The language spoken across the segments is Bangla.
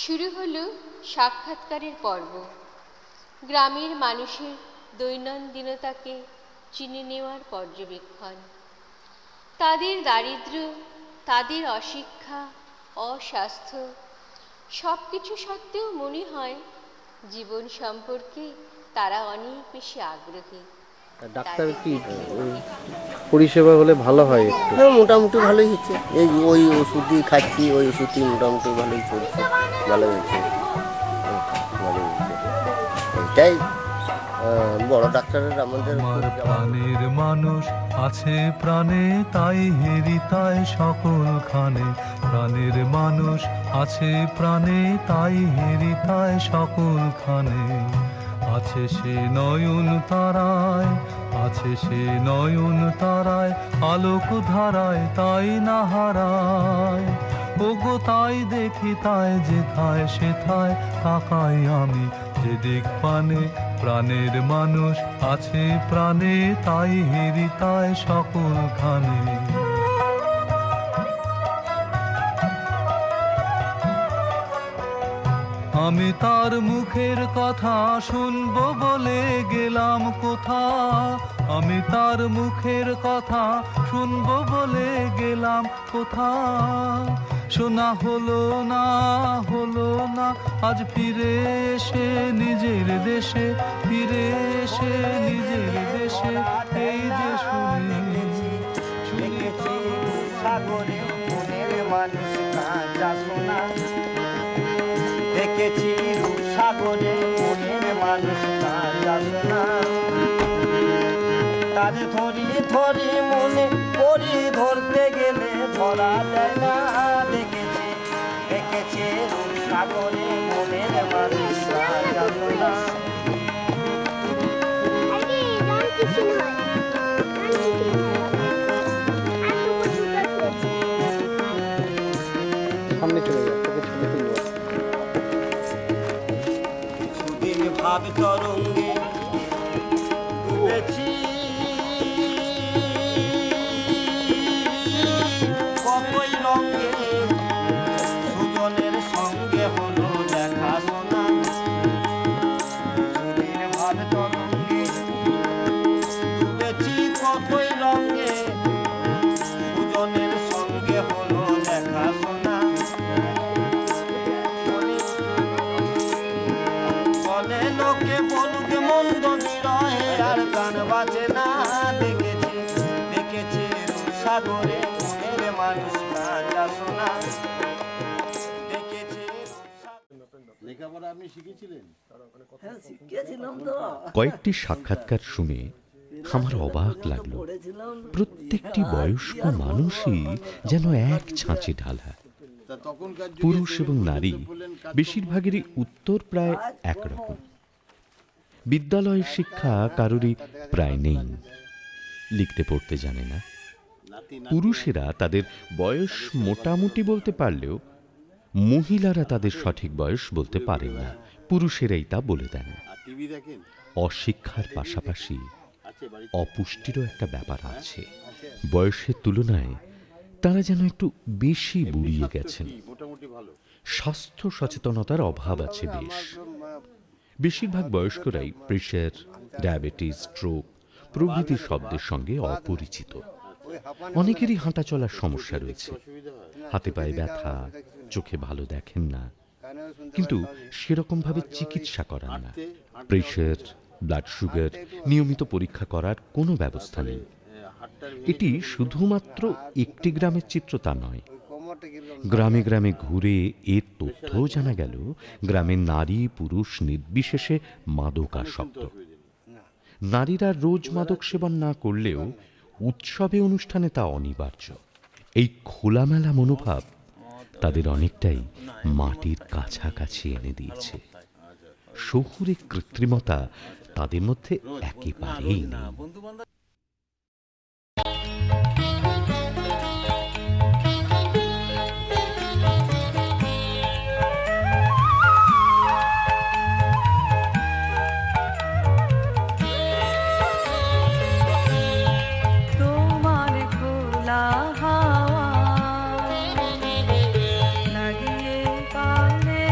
শুরু হলো সাক্ষাৎকারের পর্ব। গ্রামের মানুষের দৈনন্দিনতাকে চিনে নেওয়ার পর্যবেক্ষণ, তাদের দারিদ্র্য, তাদের অশিক্ষা, অস্বাস্থ্য সব কিছু সত্ত্বেও মনে হয় জীবন সম্পর্কে তারা অনেক বেশি আগ্রহী। ডাক্তার কি পরিষেবা হলে ভালো হয়? হ্যাঁ, মোটামুটি ভালোই হচ্ছে। এই ওই ওষুধই খাচ্ছি, ওই ওষুধই মোটামুটি ভালোই চলছে, ভালো হয়েছে, ভালো হয়েছে। এটাই বড় ডাক্তারের আমাদের। প্রাণের মানুষ আছে প্রাণে, তাই হেরিতায় সকলখানে। প্রাণের মানুষ আছে প্রাণে, তাই হেরিতায় সকলখানে। আছে সে নয়ন তারায়, আছে সে নয়ন তারায়, আলোক ধারায় তাই না হারায়। ওগো তাই দেখি তাই যেথায় সেথায় তাকাই আমি, যেদিক পানে প্রাণের মানুষ আছে প্রাণে, তাই হেরিতায় সকলখানে। আমি তার মুখের কথা শুনবো বলে গেলাম কোথা, আমি তার মুখের কথা শুনবো বলে গেলাম কোথা। শোনা হলো না, হলো না, আজ ফিরে এসে নিজের দেশে, ফিরে এসে নিজের দেশে। এই যে শুনেছি, শুনেছি সাগরে মনের মানুষ কাঁচা সোনা। দেখেছি সাগরে মনের মানুষ কাঁচা সোনা। তার ধরি ধরি মনে করি, ধরতে গেলে ধরা যায় না। দেখেছি দেখেছি সাগরে মনের মানুষ কাঁচা সোনা। কিছুদিন ভাব তরঙ্গে ডুবেছি, কতই রঙে সুজনের সঙ্গে হলো দেখা শোনা। কিছুদিন ভাব তরঙ্গে ডুবেছি, কতই রঙে সুজনের সঙ্গে হলো দেখা শোনা। বলে লোকে বলুক মন্দ বিরহে আর গান বাজে না। দেখেছি দেখেছি সাগরে মনের মানুষ কাঁচা সোনা। দেখেছি। লেখাপড়া আপনি শিখেছিলেন? হ্যাঁ, শিখেছিলাম তো। কয়েকটি সাক্ষাৎকার শুনে আমার অবাক লাগলো। প্রত্যেকটি বয়স্ক মানুষই যেন এক ছাঁচে ঢালা। পুরুষ এবং নারী বেশিরভাগেরই উত্তর প্রায় একরকম। বিদ্যালয়ের শিক্ষা কারোরই প্রায় নেই, লিখতে পড়তে জানে না। পুরুষেরা তাদের বয়স মোটামুটি বলতে পারলেও মহিলারা তাদের সঠিক বয়স বলতে পারেন না, পুরুষেরাই তা বলে দেন। অশিক্ষার পাশাপাশি অপুষ্টিরও একটা ব্যাপার আছে। বয়সের তুলনায় তারা যেন একটু বেশি বুড়িয়ে গেছেন। স্বাস্থ্য সচেতনতার অভাব আছে বেশ। বেশিরভাগ বয়স্করাই প্রেশার, ডায়াবেটিস, স্ট্রোক প্রভৃতি শব্দের সঙ্গে অপরিচিত। অনেকেরই হাঁটা চলার সমস্যা রয়েছে, হাতে পায়ে ব্যথা, চোখে ভালো দেখেন না, কিন্তু সেরকমভাবে চিকিৎসা করান না। প্রেশার, ব্লাড সুগার নিয়মিত পরীক্ষা করার কোনো ব্যবস্থা নেই। এটি শুধুমাত্র একটি গ্রামের চিত্র তা নয়। গ্রামে গ্রামে ঘুরে এর তথ্যও জানা গেল গ্রামের নারী পুরুষ নির্বিশেষে মাদকাসক্ত। নারীরা রোজ মাদক সেবন না করলেও উৎসবে অনুষ্ঠানে তা অনিবার্য। এই খোলামেলা মনোভাব তাদের অনেকটাই মাটির কাছাকাছি এনে দিয়েছে। শহুরে কৃত্রিমতা তাদের মধ্যে একেবারেই নেই। লাগিয়ে পালে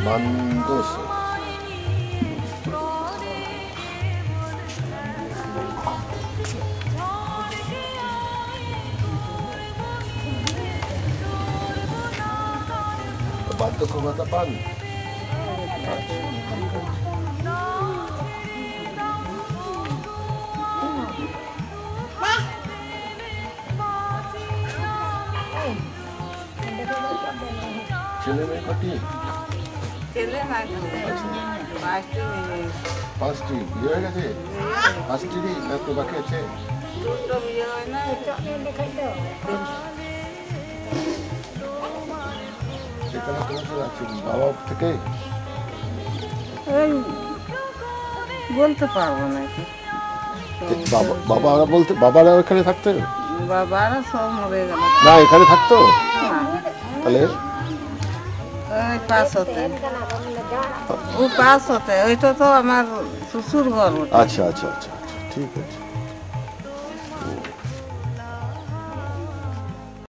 বান্দোসে বার্ধক্য ভাতা পান? ছেলে মেয়ে কটি? পাঁচটি। বিয়ে হয়ে গেছে? পাঁচটিরই না তো বাকি আছে? সেখানে তোমার আছে বাবা থেকে? বলতে পারবো না। বাবারা বলতে বাবারা ওখানে থাকতো? বাবারা সব মরে গেল। না এখানে থাকতো? তাহলে ওই পাশ হতে, ও পাশ হতে, ওইটা তো আমার শ্বশুর ঘর। আচ্ছা আচ্ছা আচ্ছা ঠিক আছে।